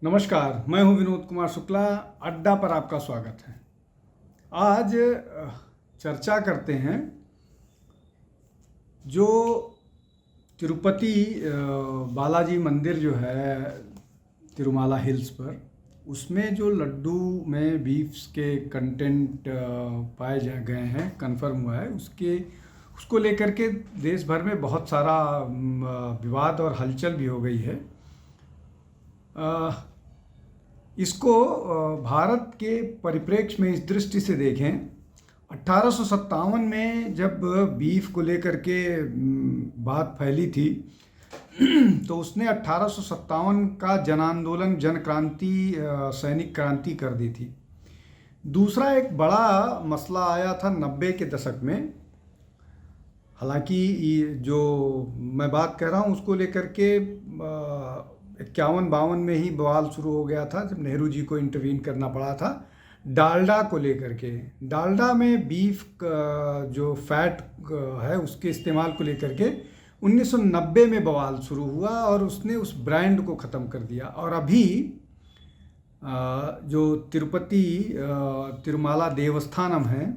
नमस्कार, मैं हूं विनोद कुमार शुक्ला। अड्डा पर आपका स्वागत है। आज चर्चा करते हैं जो तिरुपति बालाजी मंदिर जो है तिरुमाला हिल्स पर, उसमें जो लड्डू में बीफ्स के कंटेंट पाए जा गए हैं, कंफर्म हुआ है, उसको लेकर के देश भर में बहुत सारा विवाद और हलचल भी हो गई है। इसको भारत के परिप्रेक्ष्य में इस दृष्टि से देखें, 1857 में जब बीफ को लेकर के बात फैली थी तो उसने 1857 का जन आंदोलन, जन क्रांति, सैनिक क्रांति कर दी थी। दूसरा एक बड़ा मसला आया था 90 के दशक में। हालांकि ये जो मैं बात कर रहा हूँ उसको लेकर के 51-52 में ही बवाल शुरू हो गया था, जब नेहरू जी को इंटरवीन करना पड़ा था डालडा को लेकर के। डालडा में बीफ जो फैट है उसके इस्तेमाल को लेकर के 1990 में बवाल शुरू हुआ और उसने उस ब्रांड को ख़त्म कर दिया। और अभी जो तिरुपति तिरुमाला देवस्थानम है,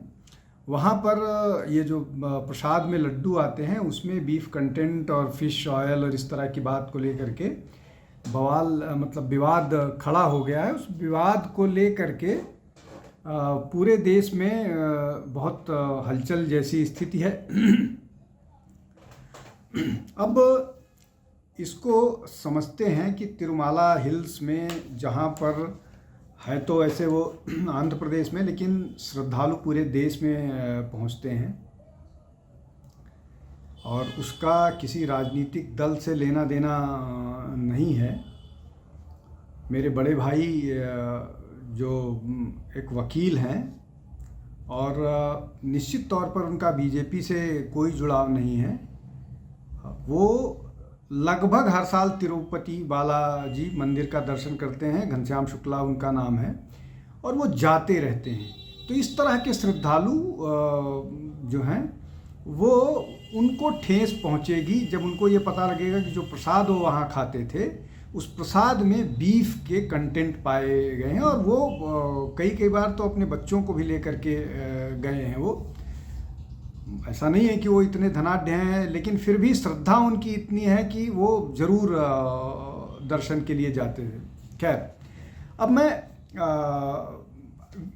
वहाँ पर ये जो प्रसाद में लड्डू आते हैं उसमें बीफ कंटेंट और फिश ऑयल और इस तरह की बात को लेकर के बवाल, मतलब विवाद खड़ा हो गया है। उस विवाद को लेकर के पूरे देश में बहुत हलचल जैसी स्थिति है। अब इसको समझते हैं कि तिरुमाला हिल्स में, जहाँ पर है तो ऐसे वो आंध्र प्रदेश में, लेकिन श्रद्धालु पूरे देश में पहुँचते हैं और उसका किसी राजनीतिक दल से लेना देना नहीं है। मेरे बड़े भाई जो एक वकील हैं और निश्चित तौर पर उनका बीजेपी से कोई जुड़ाव नहीं है, वो लगभग हर साल तिरुपति बालाजी मंदिर का दर्शन करते हैं। घनश्याम शुक्ला उनका नाम है और वो जाते रहते हैं। तो इस तरह के श्रद्धालु जो हैं वो, उनको ठेस पहुंचेगी जब उनको ये पता लगेगा कि जो प्रसाद वो वहाँ खाते थे उस प्रसाद में बीफ के कंटेंट पाए गए हैं। और वो कई बार तो अपने बच्चों को भी लेकर के गए हैं। वो ऐसा नहीं है कि वो इतने धनाढ्य हैं, लेकिन फिर भी श्रद्धा उनकी इतनी है कि वो ज़रूर दर्शन के लिए जाते थे। खैर, अब मैं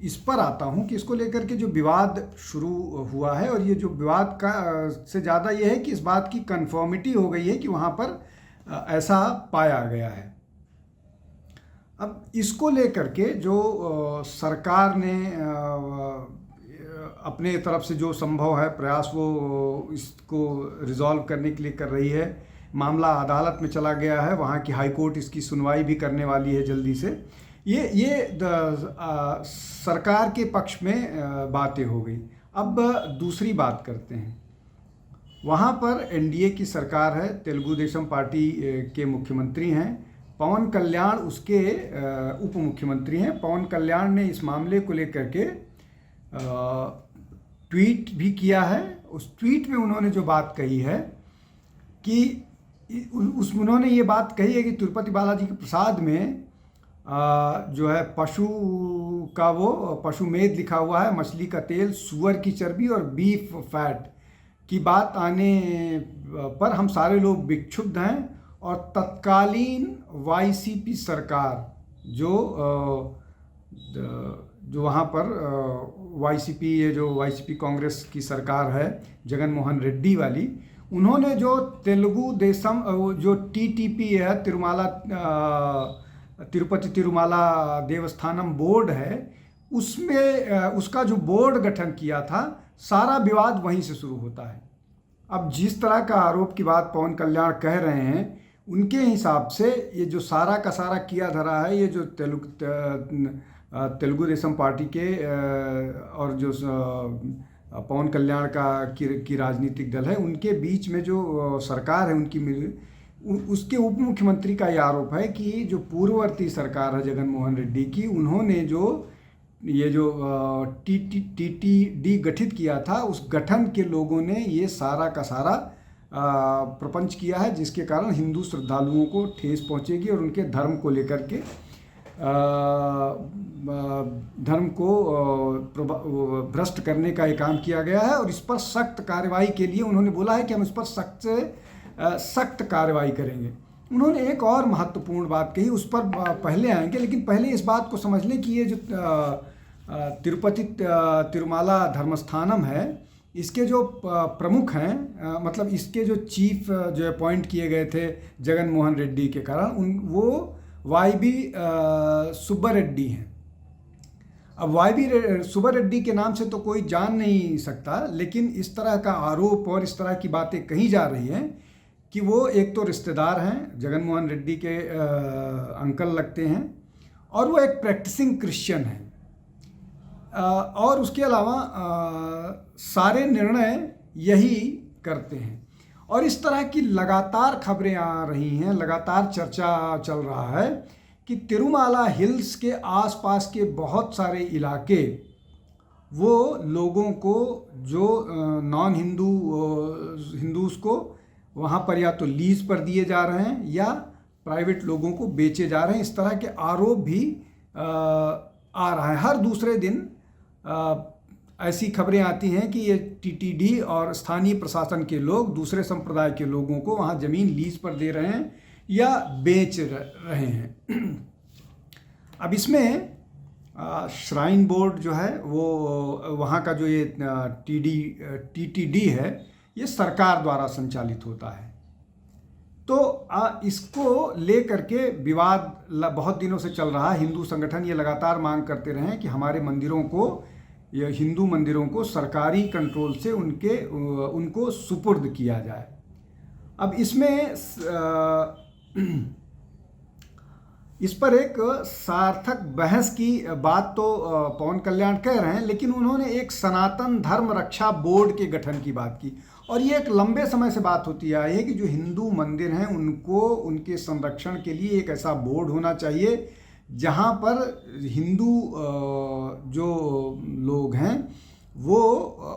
इस पर आता हूँ कि इसको लेकर के जो विवाद शुरू हुआ है, और ये जो विवाद का से ज़्यादा ये है कि इस बात की कन्फर्मिटी हो गई है कि वहाँ पर ऐसा पाया गया है। अब इसको लेकर के जो सरकार ने अपने तरफ से जो संभव है प्रयास वो इसको रिजॉल्व करने के लिए कर रही है। मामला अदालत में चला गया है, वहाँ की हाई कोर्ट इसकी सुनवाई भी करने वाली है जल्दी से। ये सरकार के पक्ष में बातें हो गई। अब दूसरी बात करते हैं। वहाँ पर एनडीए की सरकार है, तेलुगु देशम पार्टी के मुख्यमंत्री हैं पवन कल्याण, उसके उप मुख्यमंत्री हैं। पवन कल्याण ने इस मामले को लेकर के ट्वीट भी किया है। उस ट्वीट में उन्होंने जो बात कही है कि उन्होंने ये बात कही है कि तिरुपति बालाजी के प्रसाद में जो है पशु का वो पशुमेध लिखा हुआ है, मछली का तेल, सुअर की चर्बी और बीफ फैट की बात आने पर हम सारे लोग विक्षुब्ध हैं और तत्कालीन वाईसीपी सरकार जो वहाँ पर वाईसीपी, ये जो वाईसीपी कांग्रेस की सरकार है जगन मोहन रेड्डी वाली, उन्होंने जो तेलुगु देशम जो टीटीपी है, तिरुपति तिरुमाला देवस्थानम बोर्ड है, उसमें उसका जो बोर्ड गठन किया था, सारा विवाद वहीं से शुरू होता है। अब जिस तरह का आरोप की बात पवन कल्याण कह रहे हैं, उनके हिसाब से ये जो सारा का सारा किया धरा है, ये जो तेलुगु देशम पार्टी के और जो पवन कल्याण की राजनीतिक दल है, उनके बीच में जो सरकार है उनकी, उसके उप मुख्यमंत्री का ये आरोप है कि जो पूर्ववर्ती सरकार है जगन मोहन रेड्डी की, उन्होंने ये जो टीटीडी गठित किया था, उस गठन के लोगों ने ये सारा का सारा प्रपंच किया है, जिसके कारण हिंदू श्रद्धालुओं को ठेस पहुंचेगी और उनके धर्म को लेकर के धर्म को भ्रष्ट करने का ये काम किया गया है और इस पर सख्त कार्रवाई के लिए उन्होंने बोला है कि हम इस पर सख्त से सख्त कार्रवाई करेंगे। उन्होंने एक और महत्वपूर्ण बात कही, उस पर पहले आएंगे, लेकिन पहले इस बात को समझ लें कि ये जो तिरुपति तिरुमाला धर्मस्थानम है, इसके जो प्रमुख हैं, मतलब इसके जो चीफ जो अपॉइंट किए गए थे जगन मोहन रेड्डी के कारण, वो वाई.बी. सुब्बा रेड्डी हैं। अब वाई.बी. सुब्बा रेड्डी के नाम से तो कोई जान नहीं सकता, लेकिन इस तरह का आरोप और इस तरह की बातें कही जा रही हैं कि वो एक तो रिश्तेदार हैं, जगन मोहन रेड्डी के अंकल लगते हैं, और वो एक प्रैक्टिसिंग क्रिश्चियन हैं, और उसके अलावा सारे निर्णय यही करते हैं। और इस तरह की लगातार खबरें आ रही हैं, लगातार चर्चा चल रहा है कि तिरुमाला हिल्स के आसपास के बहुत सारे इलाके वो लोगों को, जो नॉन हिंदूज़ को वहाँ पर या तो लीज पर दिए जा रहे हैं या प्राइवेट लोगों को बेचे जा रहे हैं। इस तरह के आरोप भी आ रहा है। हर दूसरे दिन ऐसी खबरें आती हैं कि ये टीटीडी और स्थानीय प्रशासन के लोग दूसरे संप्रदाय के लोगों को वहाँ ज़मीन लीज पर दे रहे हैं या बेच रहे हैं। अब इसमें श्राइन बोर्ड जो है वो वहाँ का जो ये टीटीडी है, ये सरकार द्वारा संचालित होता है। तो इसको लेकर के विवाद बहुत दिनों से चल रहा है। हिंदू संगठन ये लगातार मांग करते रहे हैं कि हमारे मंदिरों को, ये हिंदू मंदिरों को सरकारी कंट्रोल से उनको सुपुर्द किया जाए। अब इसमें इस पर एक सार्थक बहस की बात तो पवन कल्याण कह रहे हैं, लेकिन उन्होंने एक सनातन धर्म रक्षा बोर्ड के गठन की बात की। और ये एक लंबे समय से बात होती आई है कि जो हिंदू मंदिर हैं उनको, उनके संरक्षण के लिए एक ऐसा बोर्ड होना चाहिए जहाँ पर हिंदू जो लोग हैं वो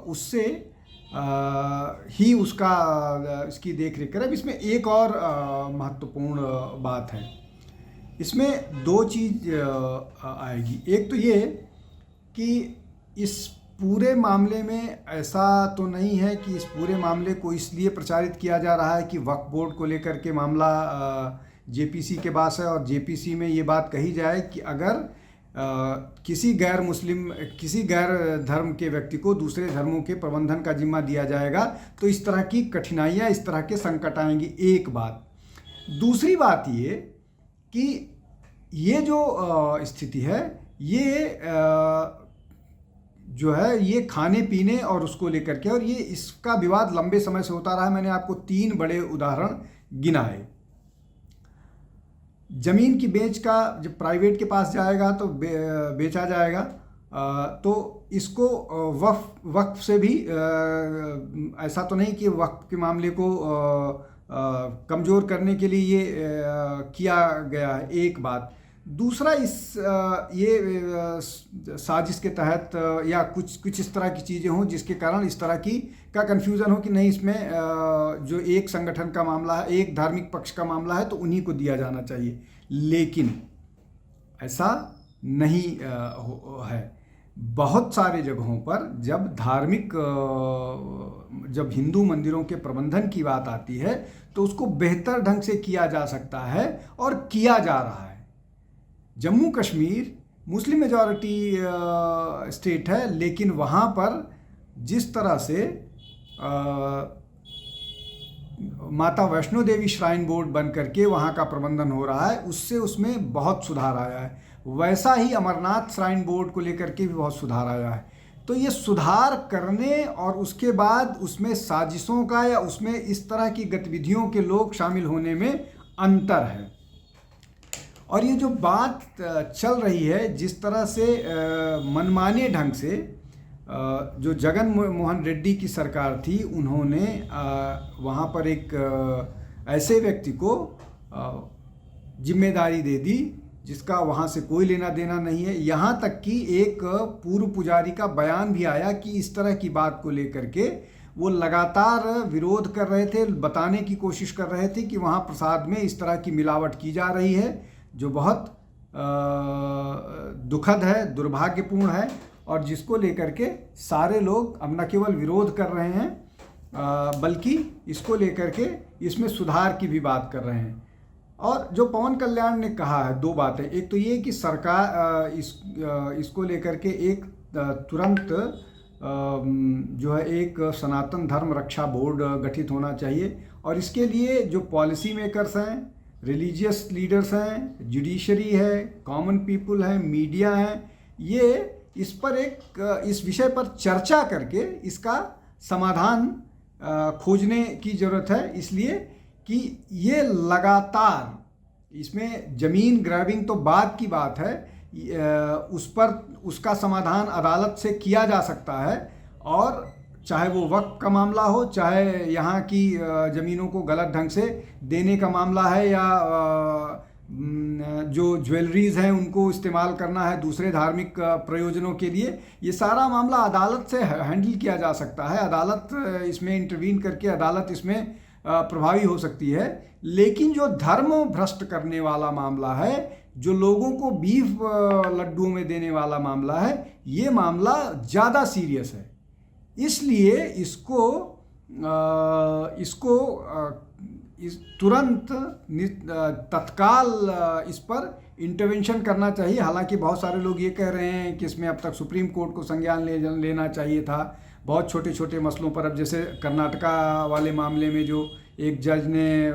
उससे ही इसकी देख रेख करें। अब इसमें एक और महत्वपूर्ण बात है, इसमें दो चीज़ आएगी। एक तो ये कि इस पूरे मामले में ऐसा तो नहीं है कि इस पूरे मामले को इसलिए प्रचारित किया जा रहा है कि वक्फ बोर्ड को लेकर के मामला जेपीसी के पास है और जेपीसी में ये बात कही जाए कि अगर किसी गैर धर्म के व्यक्ति को दूसरे धर्मों के प्रबंधन का जिम्मा दिया जाएगा तो इस तरह की कठिनाइयाँ, इस तरह के संकट आएंगी। एक बात। दूसरी बात ये कि ये जो स्थिति है, ये जो है ये खाने पीने और उसको लेकर के, और ये इसका विवाद लंबे समय से होता रहा है। मैंने आपको 3 बड़े उदाहरण गिनाए। ज़मीन की बेच का जब प्राइवेट के पास जाएगा तो बेचा जाएगा, तो इसको वक्फ से भी ऐसा तो नहीं कि वक्फ के मामले को कमज़ोर करने के लिए ये किया गया है, एक बात। दूसरा, ये साजिश के तहत या कुछ इस तरह की चीज़ें हों जिसके कारण इस तरह का कन्फ्यूज़न हो कि नहीं, इसमें जो एक संगठन का मामला है, एक धार्मिक पक्ष का मामला है तो उन्हीं को दिया जाना चाहिए, लेकिन ऐसा नहीं है। बहुत सारे जगहों पर जब हिंदू मंदिरों के प्रबंधन की बात आती है तो उसको बेहतर ढंग से किया जा सकता है और किया जा रहा है। Jammu Kashmir Muslim majority state है, लेकिन वहाँ पर जिस तरह से माता वैष्णो देवी श्राइन बोर्ड बन करके वहाँ का प्रबंधन हो रहा है, उसमें बहुत सुधार आया है। वैसा ही अमरनाथ श्राइन बोर्ड को लेकर के भी बहुत सुधार आया है। तो ये सुधार करने और उसके बाद उसमें साजिशों का या उसमें इस तरह की गतिविधियों के लोग शामिल होने में अंतर है। और ये जो बात चल रही है, जिस तरह से मनमाने ढंग से जो जगन मोहन रेड्डी की सरकार थी, उन्होंने वहाँ पर एक ऐसे व्यक्ति को जिम्मेदारी दे दी जिसका वहाँ से कोई लेना देना नहीं है। यहाँ तक कि एक पूर्व पुजारी का बयान भी आया कि इस तरह की बात को लेकर के वो लगातार विरोध कर रहे थे, बताने की कोशिश कर रहे थे कि वहाँ प्रसाद में इस तरह की मिलावट की जा रही है, जो बहुत दुखद है, दुर्भाग्यपूर्ण है, और जिसको लेकर के सारे लोग अब न केवल विरोध कर रहे हैं बल्कि इसको लेकर के इसमें सुधार की भी बात कर रहे हैं। और जो पवन कल्याण ने कहा है, दो बातें, एक तो ये कि सरकार इसको लेकर के एक तुरंत जो है एक सनातन धर्म रक्षा बोर्ड गठित होना चाहिए, और इसके लिए जो पॉलिसी मेकर्स हैं, रिलीजियस लीडर्स हैं, जुडिशरी है, कॉमन पीपल है, मीडिया है, ये इस पर इस विषय पर चर्चा करके इसका समाधान खोजने की ज़रूरत है। इसलिए कि ये लगातार इसमें ज़मीन ग्रैबिंग तो बाद की बात है, उस पर उसका समाधान अदालत से किया जा सकता है, और चाहे वो वक्फ का मामला हो, चाहे यहाँ की ज़मीनों को गलत ढंग से देने का मामला है, या जो ज्वेलरीज हैं उनको इस्तेमाल करना है दूसरे धार्मिक प्रयोजनों के लिए, ये सारा मामला अदालत से हैंडल किया जा सकता है। अदालत इसमें इंटरवीन करके अदालत इसमें प्रभावी हो सकती है। लेकिन जो धर्म भ्रष्ट करने वाला मामला है, जो लोगों को बीफ लड्डुओं में देने वाला मामला है, ये मामला ज़्यादा सीरियस है। इसलिए इसको तुरंत तत्काल इस पर इंटरवेंशन करना चाहिए। हालांकि बहुत सारे लोग ये कह रहे हैं कि इसमें अब तक सुप्रीम कोर्ट को संज्ञान लेना चाहिए था। बहुत छोटे छोटे मसलों पर, अब जैसे कर्नाटका वाले मामले में जो एक जज ने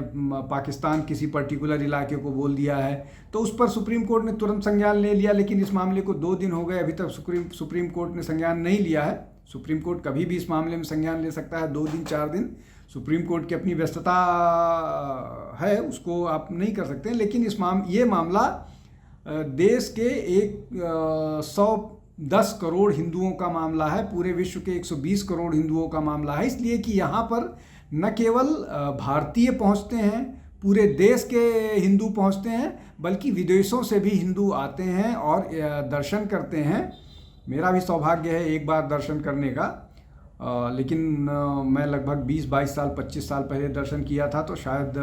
पाकिस्तान किसी पर्टिकुलर इलाके को बोल दिया है, तो उस पर सुप्रीम कोर्ट ने तुरंत संज्ञान ले लिया। लेकिन इस मामले को 2 दिन हो गए, अभी तक सुप्रीम कोर्ट ने संज्ञान नहीं लिया है। सुप्रीम कोर्ट कभी भी इस मामले में संज्ञान ले सकता है, 2 दिन 4 दिन, सुप्रीम कोर्ट की अपनी व्यस्तता है, उसको आप नहीं कर सकते। लेकिन ये मामला देश के 110 करोड़ हिंदुओं का मामला है, पूरे विश्व के 120 करोड़ हिंदुओं का मामला है। इसलिए कि यहाँ पर न केवल भारतीय पहुँचते हैं, पूरे देश के हिंदू पहुँचते हैं, बल्कि विदेशों से भी हिंदू आते हैं और दर्शन करते हैं। मेरा भी सौभाग्य है एक बार दर्शन करने का, लेकिन मैं लगभग 20-22 साल 25 साल पहले दर्शन किया था, तो शायद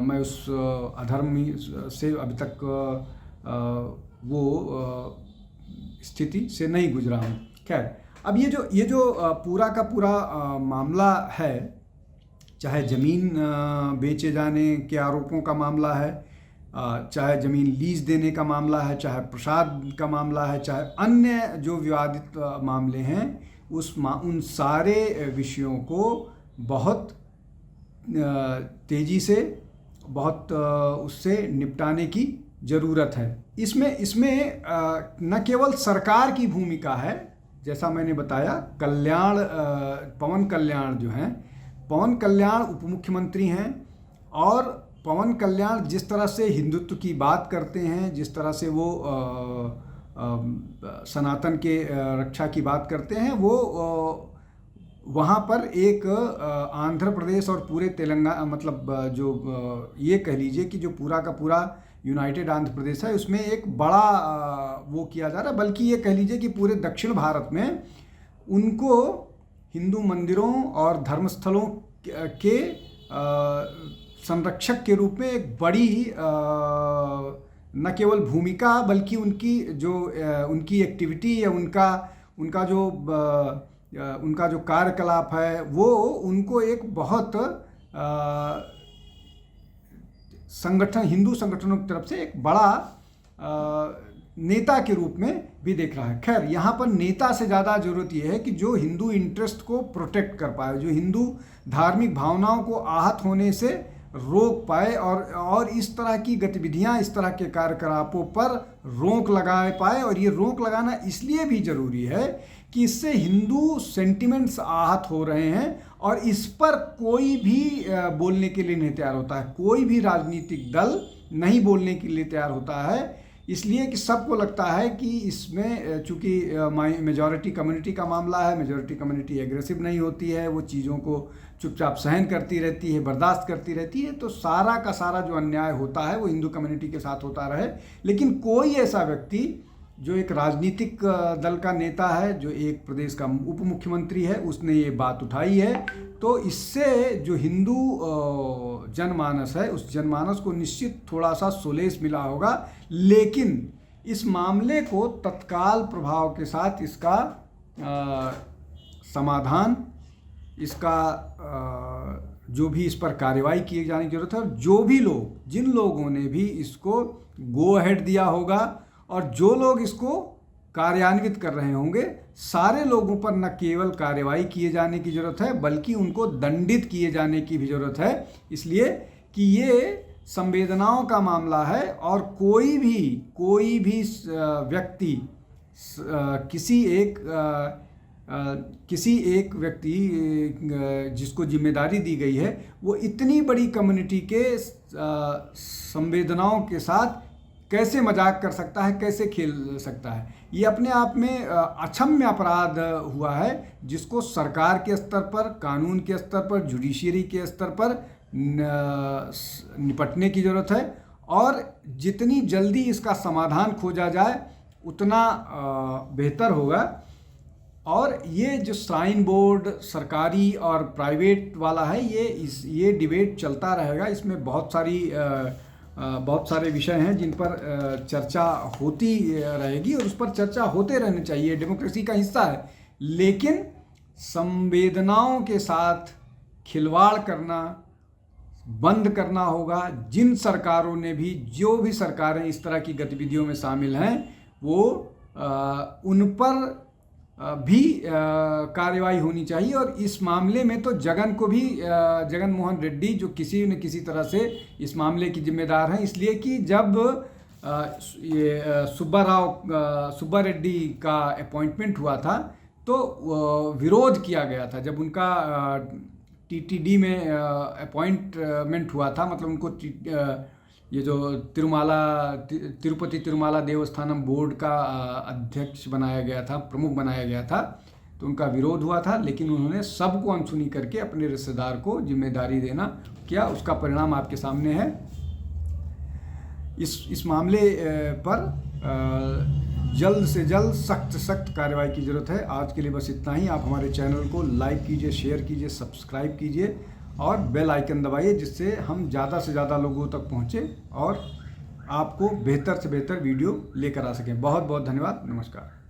मैं उस अधर्म से अभी तक वो स्थिति से नहीं गुजरा हूँ। खैर, अब ये जो पूरा का पूरा मामला है, चाहे ज़मीन बेचे जाने के आरोपों का मामला है, चाहे ज़मीन लीज देने का मामला है, चाहे प्रसाद का मामला है, चाहे अन्य जो विवादित मामले हैं, उन सारे विषयों को बहुत तेज़ी से, बहुत उससे निपटाने की ज़रूरत है। इसमें न केवल सरकार की भूमिका है, जैसा मैंने बताया, पवन कल्याण जो हैं, पवन कल्याण उप मुख्यमंत्री हैं, और पवन कल्याण जिस तरह से हिंदुत्व की बात करते हैं, जिस तरह से वो सनातन के रक्षा की बात करते हैं, वो वहाँ पर एक आंध्र प्रदेश और पूरे तेलंगाना, मतलब जो ये कह लीजिए कि जो पूरा का पूरा यूनाइटेड आंध्र प्रदेश है, उसमें एक बड़ा वो किया जा रहा है। बल्कि ये कह लीजिए कि पूरे दक्षिण भारत में उनको हिंदू मंदिरों और धर्मस्थलों के संरक्षक के रूप में एक बड़ी न केवल भूमिका, बल्कि उनकी एक्टिविटी या उनका जो कार्यकलाप है, वो उनको एक बहुत हिंदू संगठनों की तरफ से एक बड़ा नेता के रूप में भी देख रहा है। खैर, यहाँ पर नेता से ज़्यादा ज़रूरत यह है कि जो हिंदू इंटरेस्ट को प्रोटेक्ट कर पाए, जो हिंदू धार्मिक भावनाओं को आहत होने से रोक पाए, और इस तरह की गतिविधियां, इस तरह के कार्यकलापों पर रोक लगा पाए। और ये रोक लगाना इसलिए भी ज़रूरी है कि इससे हिंदू सेंटिमेंट्स आहत हो रहे हैं, और इस पर कोई भी बोलने के लिए नहीं तैयार होता है, कोई भी राजनीतिक दल नहीं बोलने के लिए तैयार होता है। इसलिए कि सबको लगता है कि इसमें चूँकि मेजॉरिटी कम्युनिटी का मामला है, मेजॉरिटी कम्युनिटी एग्रेसिव नहीं होती है, वो चीज़ों को चुपचाप सहन करती रहती है, बर्दाश्त करती रहती है, तो सारा का सारा जो अन्याय होता है वो हिंदू कम्युनिटी के साथ होता रहे। लेकिन कोई ऐसा व्यक्ति जो एक राजनीतिक दल का नेता है, जो एक प्रदेश का उप मुख्यमंत्री है, उसने ये बात उठाई है, तो इससे जो हिंदू जनमानस है, उस जनमानस को निश्चित थोड़ा सा सोलेस मिला होगा। लेकिन इस मामले को तत्काल प्रभाव के साथ इसका समाधान, इसका जो भी इस पर कार्रवाई किए जाने की जरूरत है। और जो भी लोग, जिन लोगों ने भी इसको गो अहेड दिया होगा और जो लोग इसको कार्यान्वित कर रहे होंगे, सारे लोगों पर न केवल कार्रवाई किए जाने की ज़रूरत है बल्कि उनको दंडित किए जाने की भी ज़रूरत है, इसलिए कि ये संवेदनाओं का मामला है और कोई भी व्यक्ति किसी एक व्यक्ति जिसको जिम्मेदारी दी गई है वो इतनी बड़ी कम्युनिटी के संवेदनाओं के साथ कैसे मजाक कर सकता है, कैसे खेल सकता है। ये अपने आप में अक्षम्य अपराध हुआ है, जिसको सरकार के स्तर पर, कानून के स्तर पर, जुडिशरी के स्तर पर निपटने की ज़रूरत है और जितनी जल्दी इसका समाधान खोजा जाए उतना बेहतर होगा। और ये जो श्राइन बोर्ड सरकारी और प्राइवेट वाला है, ये डिबेट चलता रहेगा। इसमें बहुत सारे विषय हैं जिन पर चर्चा होती रहेगी और उस पर चर्चा होते रहने चाहिए, डेमोक्रेसी का हिस्सा है। लेकिन संवेदनाओं के साथ खिलवाड़ करना बंद करना होगा। जिन सरकारों ने भी, जो भी सरकारें इस तरह की गतिविधियों में शामिल हैं, वो उन पर भी कार्रवाई होनी चाहिए। और इस मामले में तो जगन मोहन रेड्डी जो किसी न किसी तरह से इस मामले की जिम्मेदार हैं, इसलिए कि जब ये सुब्बा रेड्डी का अपॉइंटमेंट हुआ था तो विरोध किया गया था। जब उनका टीटीडी में अपॉइंटमेंट हुआ था, मतलब उनको ये जो तिरुपति तिरुमाला देवस्थानम बोर्ड का अध्यक्ष बनाया गया था, प्रमुख बनाया गया था, तो उनका विरोध हुआ था। लेकिन उन्होंने सबको अनसुनी करके अपने रिश्तेदार को जिम्मेदारी देना किया। उसका परिणाम आपके सामने है। इस मामले पर जल्द से जल्द सख्त कार्रवाई की ज़रूरत है। आज के लिए बस इतना ही। आप हमारे चैनल को लाइक कीजिए, शेयर कीजिए, सब्सक्राइब कीजिए और बेल आइकन दबाइए, जिससे हम ज़्यादा से ज़्यादा लोगों तक पहुँचे और आपको बेहतर से बेहतर वीडियो लेकर आ सकें। बहुत बहुत धन्यवाद। नमस्कार।